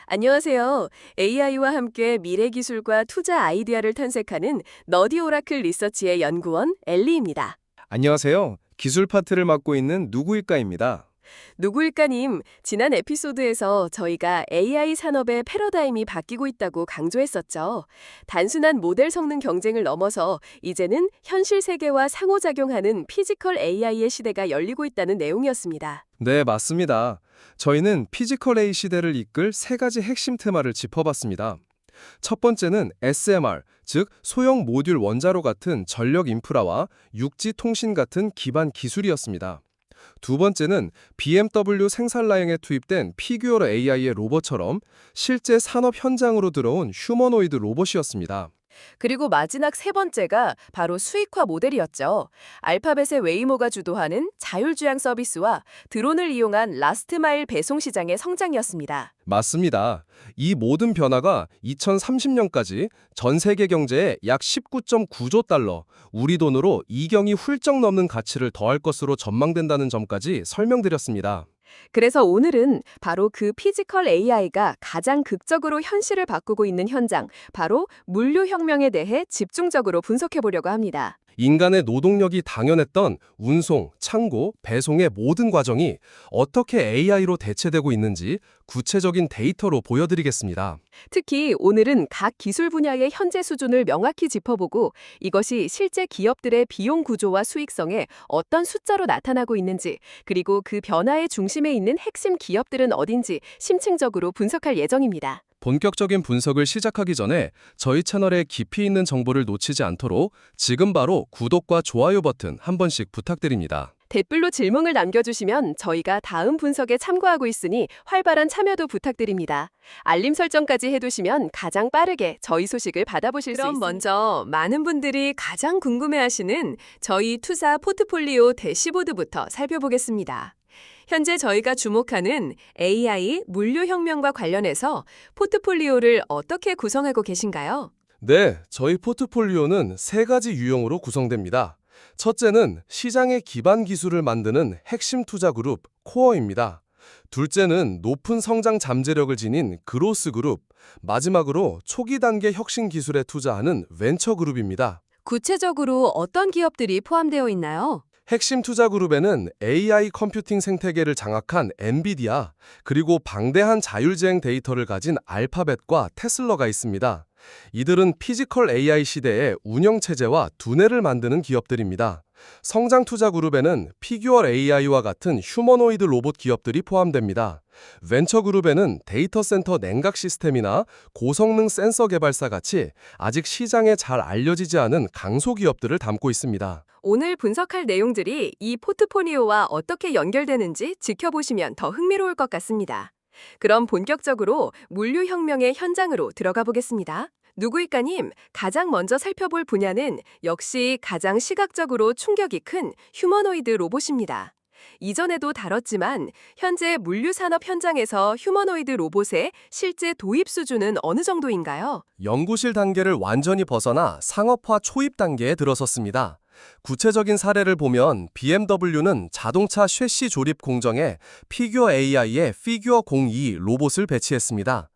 안녕하세요. AI와 함께 미래 기술과 투자 아이디어를 탐색하는 너디 오라클 리서치의 연구원 엘리입니다. 안녕하세요. 기술 파트를 맡고 있는 누구일까입니다. 누구일까님, 지난 에피소드에서 저희가 AI 산업의 패러다임이 바뀌고 있다고 강조했었죠. 단순한 모델 성능 경쟁을 넘어서 이제는 현실 세계와 상호작용하는 피지컬 AI의 시대가 열리고 있다는 내용이었습니다. 네, 맞습니다. 저희는 피지컬 A 시대를 이끌 세 가지 핵심 테마를 짚어봤습니다. 첫 번째는 SMR, 즉 소형 모듈 원자로 같은 전력 인프라와 육지 통신 같은 기반 기술이었습니다. 두 번째는 BMW 생산 라인에 투입된 피규어 AI의 로봇처럼 실제 산업 현장으로 들어온 휴머노이드 로봇이었습니다. 그리고 마지막 세 번째가 바로 수익화 모델이었죠. 알파벳의 웨이모가 주도하는 자율주행 서비스와 드론을 이용한 라스트마일 배송 시장의 성장이었습니다. 맞습니다. 이 모든 변화가 2030년까지 전 세계 경제에 약 19.9조 달러, 우리 돈으로 2경이 훌쩍 넘는 가치를 더할 것으로 전망된다는 점까지 설명드렸습니다. 그래서 오늘은 바로 그 피지컬 AI가 가장 극적으로 현실을 바꾸고 있는 현장, 바로 물류혁명에 대해 집중적으로 분석해 보려고 합니다. 인간의 노동력이 당연했던 운송, 창고, 배송의 모든 과정이 어떻게 AI로 대체되고 있는지 구체적인 데이터로 보여드리겠습니다. 특히 오늘은 각 기술 분야의 현재 수준을 명확히 짚어보고 이것이 실제 기업들의 비용 구조와 수익성에 어떤 숫자로 나타나고 있는지, 그리고 그 변화의 중심에 있는 핵심 기업들은 어딘지 심층적으로 분석할 예정입니다. 본격적인 분석을 시작하기 전에 저희 채널에 깊이 있는 정보를 놓치지 않도록 지금 바로 구독과 좋아요 버튼 한 번씩 부탁드립니다. 댓글로 질문을 남겨주시면 저희가 다음 분석에 참고하고 있으니 활발한 참여도 부탁드립니다. 알림 설정까지 해두시면 가장 빠르게 저희 소식을 받아보실 수 있습니다. 그럼 먼저 많은 분들이 가장 궁금해하시는 저희 투자 포트폴리오 대시보드부터 살펴보겠습니다. 현재 저희가 주목하는 AI 물류혁명과 관련해서 포트폴리오를 어떻게 구성하고 계신가요? 네, 저희 포트폴리오는 세 가지 유형으로 구성됩니다. 첫째는 시장의 기반 기술을 만드는 핵심 투자 그룹, 코어입니다. 둘째는 높은 성장 잠재력을 지닌 그로스 그룹, 마지막으로 초기 단계 혁신 기술에 투자하는 벤처 그룹입니다. 구체적으로 어떤 기업들이 포함되어 있나요? 핵심 투자 그룹에는 AI 컴퓨팅 생태계를 장악한 엔비디아, 그리고 방대한 자율주행 데이터를 가진 알파벳과 테슬라가 있습니다. 이들은 피지컬 AI 시대의 운영체제와 두뇌를 만드는 기업들입니다. 성장 투자 그룹에는 피규어 AI와 같은 휴머노이드 로봇 기업들이 포함됩니다. 벤처 그룹에는 데이터 센터 냉각 시스템이나 고성능 센서 개발사 같이 아직 시장에 잘 알려지지 않은 강소기업들을 담고 있습니다. 오늘 분석할 내용들이 이 포트폴리오와 어떻게 연결되는지 지켜보시면 더 흥미로울 것 같습니다. 그럼 본격적으로 물류혁명의 현장으로 들어가 보겠습니다. 누구일까님, 가장 먼저 살펴볼 분야는 역시 가장 시각적으로 충격이 큰 휴머노이드 로봇입니다. 이전에도 다뤘지만 현재 물류산업 현장에서 휴머노이드 로봇의 실제 도입 수준은 어느 정도인가요? 연구실 단계를 완전히 벗어나 상업화 초입 단계에 들어섰습니다. 구체적인 사례를 보면 BMW는 자동차 쉐시 조립 공정에 피규어 AI의 피규어 02 로봇을 배치했습니다.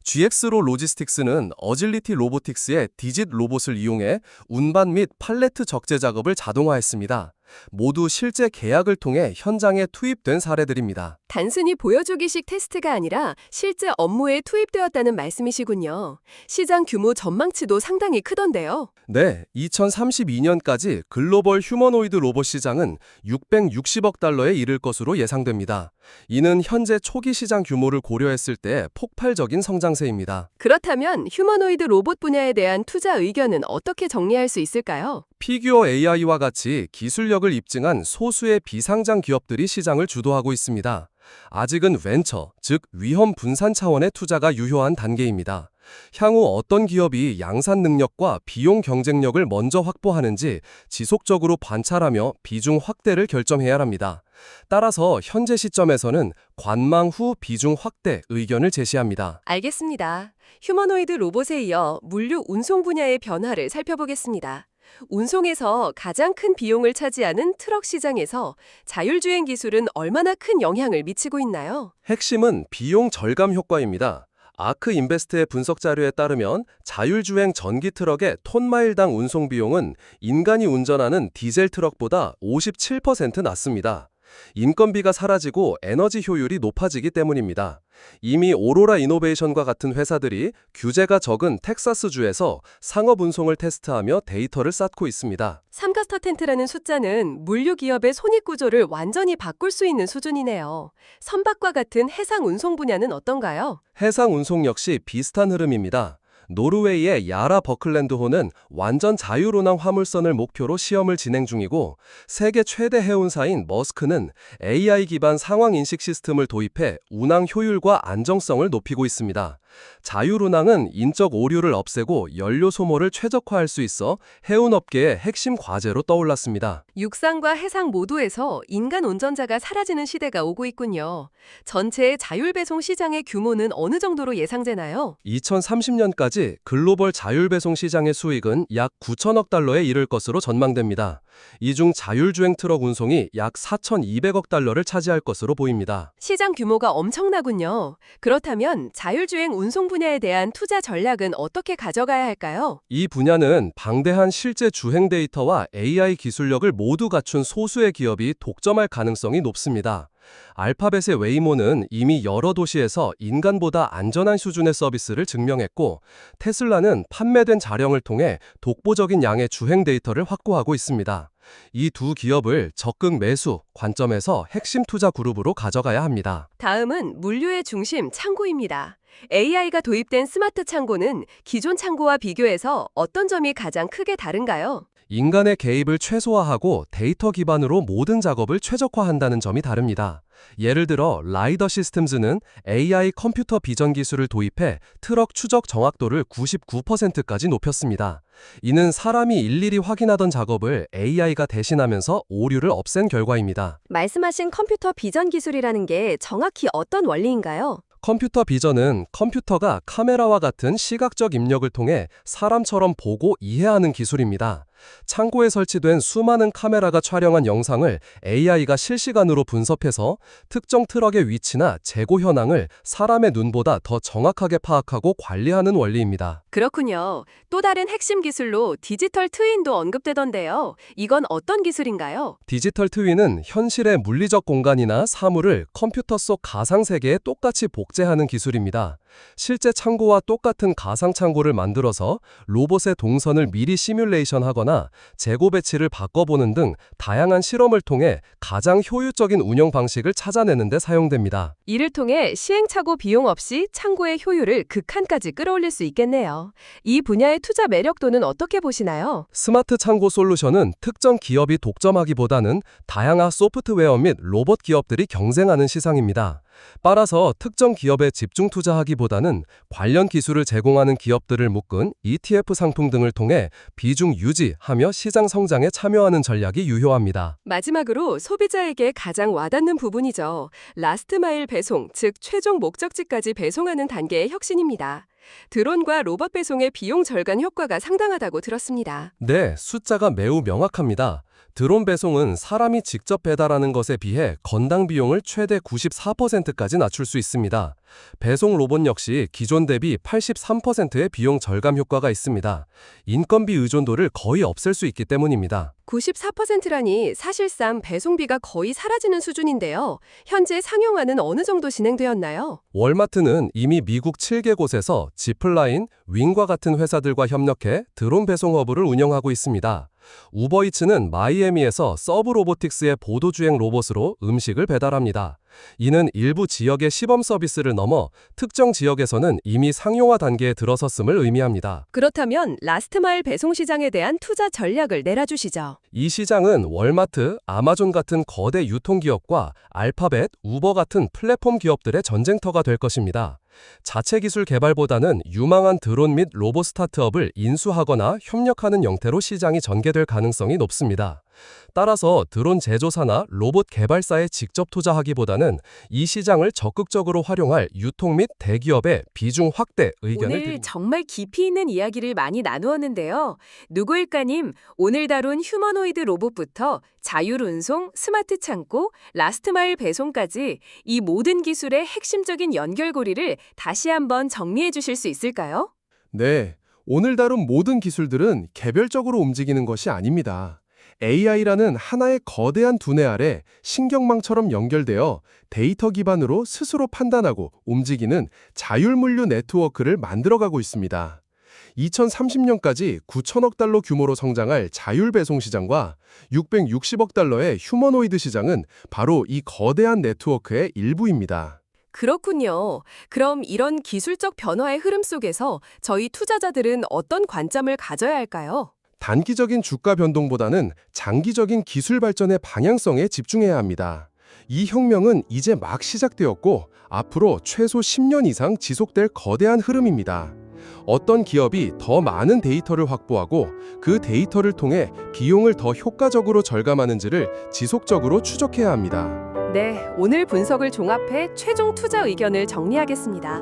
GX로 로지스틱스는 어질리티 로보틱스의 디짓 로봇을 이용해 운반 및 팔레트 적재 작업을 자동화했습니다. 모두 실제 계약을 통해 현장에 투입된 사례들입니다. 단순히 보여주기식 테스트가 아니라 실제 업무에 투입되었다는 말씀이시군요. 시장 규모 전망치도 상당히 크던데요. 네, 2032년까지 글로벌 휴머노이드 로봇 시장은 660억 달러에 이를 것으로 예상됩니다. 이는 현재 초기 시장 규모를 고려했을 때 폭발적인 성장세입니다. 그렇다면 휴머노이드 로봇 분야에 대한 투자 의견은 어떻게 정리할 수 있을까요? 피규어 AI와 같이 기술력을 입증한 소수의 비상장 기업들이 시장을 주도하고 있습니다. 아직은 벤처, 즉 위험 분산 차원의 투자가 유효한 단계입니다. 향후 어떤 기업이 양산 능력과 비용 경쟁력을 먼저 확보하는지 지속적으로 관찰하며 비중 확대를 결정해야 합니다. 따라서 현재 시점에서는 관망 후 비중 확대 의견을 제시합니다. 알겠습니다. 휴머노이드 로봇에 이어 물류 운송 분야의 변화를 살펴보겠습니다. 운송에서 가장 큰 비용을 차지하는 트럭 시장에서 자율주행 기술은 얼마나 큰 영향을 미치고 있나요? 핵심은 비용 절감 효과입니다. 아크 인베스트의 분석 자료에 따르면 자율주행 전기 트럭의 톤마일당 운송 비용은 인간이 운전하는 디젤 트럭보다 57% 낮습니다. 인건비가 사라지고 에너지 효율이 높아지기 때문입니다. 이미 오로라 이노베이션과 같은 회사들이 규제가 적은 텍사스주에서 상업 운송을 테스트하며 데이터를 쌓고 있습니다. 삼가스터텐트라는 숫자는 물류 기업의 손익 구조를 완전히 바꿀 수 있는 수준이네요. 선박과 같은 해상 운송 분야는 어떤가요? 해상 운송 역시 비슷한 흐름입니다. 노르웨이의 야라 버클랜드호는 완전 자율운항 화물선을 목표로 시험을 진행 중이고, 세계 최대 해운사인 머스크는 AI 기반 상황 인식 시스템을 도입해 운항 효율과 안정성을 높이고 있습니다. 자율운항은 인적 오류를 없애고 연료 소모를 최적화할 수 있어 해운업계의 핵심 과제로 떠올랐습니다. 육상과 해상 모두에서 인간 운전자가 사라지는 시대가 오고 있군요. 전체의 자율배송 시장의 규모는 어느 정도로 예상되나요? 2030년까지 글로벌 자율배송 시장의 수익은 약 9천억 달러에 이를 것으로 전망됩니다. 이 중 자율주행 트럭 운송이 약 4,200억 달러를 차지할 것으로 보입니다. 시장 규모가 엄청나군요. 그렇다면 자율주행 운송 분야에 대한 투자 전략은 어떻게 가져가야 할까요? 이 분야는 방대한 실제 주행 데이터와 AI 기술력을 모두 갖춘 소수의 기업이 독점할 가능성이 높습니다. 알파벳의 웨이모는 이미 여러 도시에서 인간보다 안전한 수준의 서비스를 증명했고, 테슬라는 판매된 차량을 통해 독보적인 양의 주행 데이터를 확보하고 있습니다. 이 두 기업을 적극 매수 관점에서 핵심 투자 그룹으로 가져가야 합니다. 다음은 물류의 중심 창고입니다. AI가 도입된 스마트 창고는 기존 창고와 비교해서 어떤 점이 가장 크게 다른가요? 인간의 개입을 최소화하고 데이터 기반으로 모든 작업을 최적화한다는 점이 다릅니다. 예를 들어 라이더 시스템즈는 AI 컴퓨터 비전 기술을 도입해 트럭 추적 정확도를 99%까지 높였습니다. 이는 사람이 일일이 확인하던 작업을 AI가 대신하면서 오류를 없앤 결과입니다. 말씀하신 컴퓨터 비전 기술이라는 게 정확히 어떤 원리인가요? 컴퓨터 비전은 컴퓨터가 카메라와 같은 시각적 입력을 통해 사람처럼 보고 이해하는 기술입니다. 창고에 설치된 수많은 카메라가 촬영한 영상을 AI가 실시간으로 분석해서 특정 트럭의 위치나 재고 현황을 사람의 눈보다 더 정확하게 파악하고 관리하는 원리입니다. 그렇군요. 또 다른 핵심 기술로 디지털 트윈도 언급되던데요. 이건 어떤 기술인가요? 디지털 트윈은 현실의 물리적 공간이나 사물을 컴퓨터 속 가상 세계에 똑같이 복제하는 기술입니다. 실제 창고와 똑같은 가상 창고를 만들어서 로봇의 동선을 미리 시뮬레이션하거나 재고 배치를 바꿔보는 등 다양한 실험을 통해 가장 효율적인 운영 방식을 찾아내는 데 사용됩니다. 이를 통해 시행착오 비용 없이 창고의 효율을 극한까지 끌어올릴 수 있겠네요. 이 분야의 투자 매력도는 어떻게 보시나요? 스마트 창고 솔루션은 특정 기업이 독점하기보다는 다양한 소프트웨어 및 로봇 기업들이 경쟁하는 시장입니다. 따라서 특정 기업에 집중 투자하기보다는 관련 기술을 제공하는 기업들을 묶은 ETF 상품 등을 통해 비중 유지하며 시장 성장에 참여하는 전략이 유효합니다. 마지막으로 소비자에게 가장 와닿는 부분이죠. 라스트 마일 배송, 즉 최종 목적지까지 배송하는 단계의 혁신입니다. 드론과 로봇 배송의 비용 절감 효과가 상당하다고 들었습니다. 네, 숫자가 매우 명확합니다. 드론 배송은 사람이 직접 배달하는 것에 비해 건당 비용을 최대 94%까지 낮출 수 있습니다. 배송 로봇 역시 기존 대비 83%의 비용 절감 효과가 있습니다. 인건비 의존도를 거의 없앨 수 있기 때문입니다. 94%라니 사실상 배송비가 거의 사라지는 수준인데요. 현재 상용화는 어느 정도 진행되었나요? 월마트는 이미 미국 7개 곳에서 지플라인, 윙과 같은 회사들과 협력해 드론 배송 허브를 운영하고 있습니다. 우버이츠는 마이애미에서 서브 로보틱스의 보도주행 로봇으로 음식을 배달합니다. 이는 일부 지역의 시범 서비스를 넘어 특정 지역에서는 이미 상용화 단계에 들어섰음을 의미합니다. 그렇다면 라스트마일 배송 시장에 대한 투자 전략을 내려주시죠. 이 시장은 월마트, 아마존 같은 거대 유통기업과 알파벳, 우버 같은 플랫폼 기업들의 전쟁터가 될 것입니다. 자체 기술 개발보다는 유망한 드론 및 로봇 스타트업을 인수하거나 협력하는 형태로 시장이 전개될 가능성이 높습니다. 따라서 드론 제조사나 로봇 개발사에 직접 투자하기보다는 이 시장을 적극적으로 활용할 유통 및 대기업의 비중 확대 의견을 오늘 드립니다. 정말 깊이 있는 이야기를 많이 나누었는데요. 누구일까님, 오늘 다룬 휴머노이드 로봇부터 자율운송, 스마트 창고, 라스트마일 배송까지 이 모든 기술의 핵심적인 연결고리를 다시 한번 정리해 주실 수 있을까요? 네, 오늘 다룬 모든 기술들은 개별적으로 움직이는 것이 아닙니다. AI라는 하나의 거대한 두뇌 아래 신경망처럼 연결되어 데이터 기반으로 스스로 판단하고 움직이는 자율물류 네트워크를 만들어가고 있습니다. 2030년까지 9천억 달러 규모로 성장할 자율배송 시장과 660억 달러의 휴머노이드 시장은 바로 이 거대한 네트워크의 일부입니다. 그렇군요. 그럼 이런 기술적 변화의 흐름 속에서 저희 투자자들은 어떤 관점을 가져야 할까요? 단기적인 주가 변동보다는 장기적인 기술 발전의 방향성에 집중해야 합니다. 이 혁명은 이제 막 시작되었고 앞으로 최소 10년 이상 지속될 거대한 흐름입니다. 어떤 기업이 더 많은 데이터를 확보하고 그 데이터를 통해 비용을 더 효과적으로 절감하는지를 지속적으로 추적해야 합니다. 네, 오늘 분석을 종합해 최종 투자 의견을 정리하겠습니다.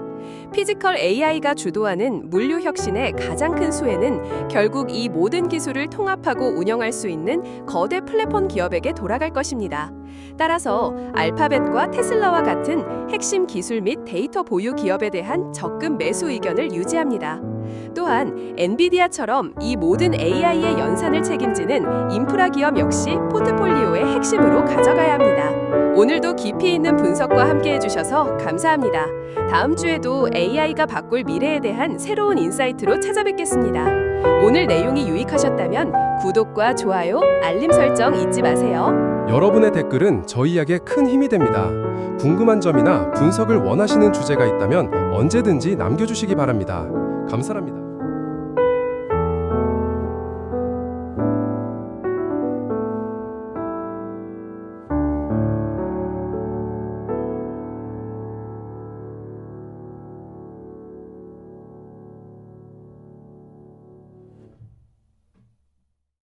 피지컬 AI가 주도하는 물류 혁신의 가장 큰 수혜는 결국 이 모든 기술을 통합하고 운영할 수 있는 거대 플랫폼 기업에게 돌아갈 것입니다. 따라서 알파벳과 테슬라와 같은 핵심 기술 및 데이터 보유 기업에 대한 적금 매수 의견을 유지합니다. 또한 엔비디아처럼 이 모든 AI의 연산을 책임지는 인프라 기업 역시 포트폴리오의 핵심으로 가져가야 합니다. 오늘도 깊이 있는 분석과 함께 해주셔서 감사합니다. 다음 주에도 AI가 바꿀 미래에 대한 새로운 인사이트로 찾아뵙겠습니다. 오늘 내용이 유익하셨다면 구독과 좋아요, 알림 설정 잊지 마세요. 여러분의 댓글은 저희에게 큰 힘이 됩니다. 궁금한 점이나 분석을 원하시는 주제가 있다면 언제든지 남겨주시기 바랍니다. 감사합니다.